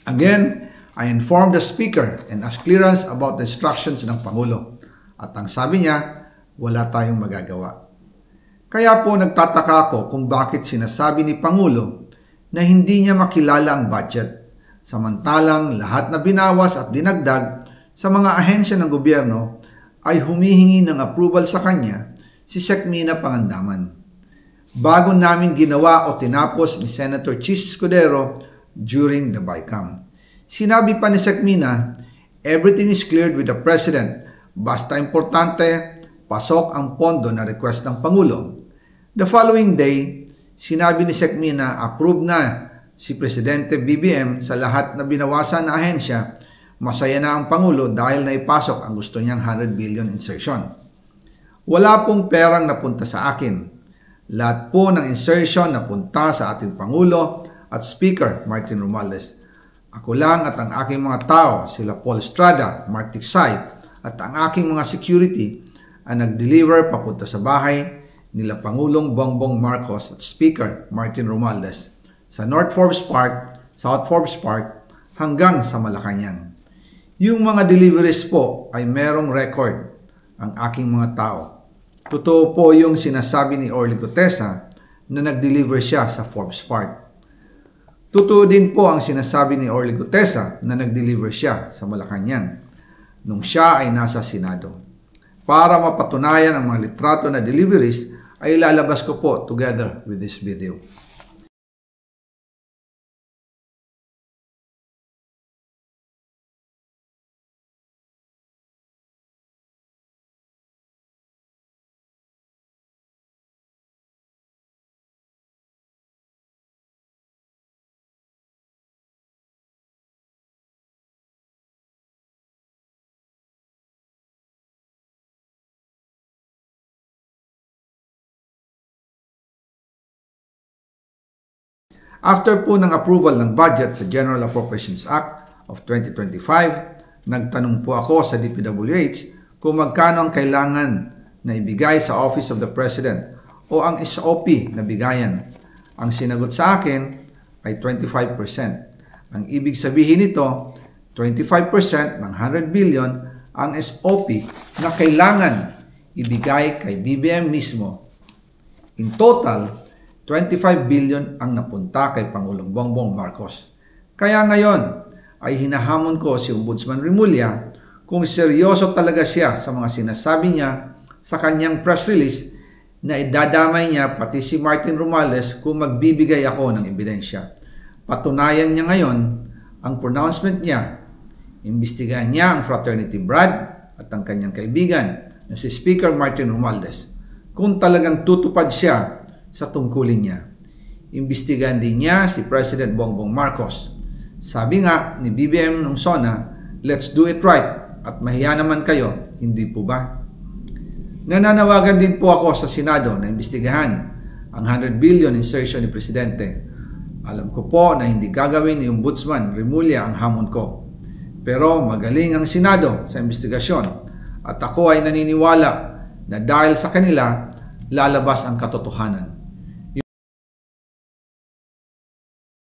Again, I informed the Speaker and asked clearance about the instructions ng Pangulo. At ang sabi niya, wala tayong magagawa. Kaya po nagtataka ako kung bakit sinasabi ni Pangulo na hindi niya makilala ang budget, samantalang lahat na binawas at dinagdag sa mga ahensya ng gobyerno ay humihingi ng approval sa kanya si Sec. Mina Pangandaman. Bago namin ginawa o tinapos ni Senator Chis Escudero during the BICAM. Sinabi pa ni Sec. Mina, everything is cleared with the President. Basta importante, pasok ang pondo na request ng Pangulo. The following day, sinabi ni Sec. Mina, approve na si Presidente BBM sa lahat na binawasan na ahensya. Masaya na ang Pangulo dahil naipasok ang gusto niyang 100 billion insertion. Wala pong perang napunta sa akin. Lahat po ng insertion napunta sa ating Pangulo at Speaker Martin Romualdez. Ako lang at ang aking mga tao, sila Paul Estrada, Mark Tiksay, at ang aking mga security ang nag-deliver papunta sa bahay nila Pangulong Bongbong Marcos at Speaker Martin Romualdez sa North Forbes Park, South Forbes Park hanggang sa Malacanang. Yung mga deliveries po ay merong record ang aking mga tao. Totoo po yung sinasabi ni Orly Gutesa na nag-deliver siya sa Forbes Park. Totoo din po ang sinasabi ni Orly Gutesa na nag-deliver siya sa Malacanang nung siya ay nasa Senado. Para mapatunayan ang mga litrato na deliveries ay lalabas ko po together with this video. After po ng approval ng budget sa General Appropriations Act of 2025, nagtanong po ako sa DPWH kung magkano ang kailangan na ibigay sa Office of the President o ang SOP na bigayan. Ang sinagot sa akin ay 25%. Ang ibig sabihin nito, 25% ng 100 billion ang SOP na kailangan ibigay kay BBM mismo. In total, 25 billion ang napunta kay Pangulong Bongbong Marcos. Kaya ngayon ay hinahamon ko si Ombudsman Remulla kung seryoso talaga siya sa mga sinasabi niya sa kanyang press release na idadamay niya pati si Martin Romualdez kung magbibigay ako ng ebidensya. Patunayan niya ngayon ang pronouncement niya. Imbestigahan niya ang fraternity Brad at ang kanyang kaibigan na si Speaker Martin Romualdez kung talagang tutupad siya sa tungkulin niya. Imbestigahan din niya si President Bongbong Marcos. Sabi nga ni BBM nung SONA, let's do it right at mahiya naman kayo, hindi po ba? Nananawagan din po ako sa Senado na imbestigahan ang 100 billion insertion ni Presidente. Alam ko po na hindi gagawin ni Ombudsman Remulla ang hamon ko. Pero magaling ang Senado sa imbestigasyon at ako ay naniniwala na dahil sa kanila lalabas ang katotohanan.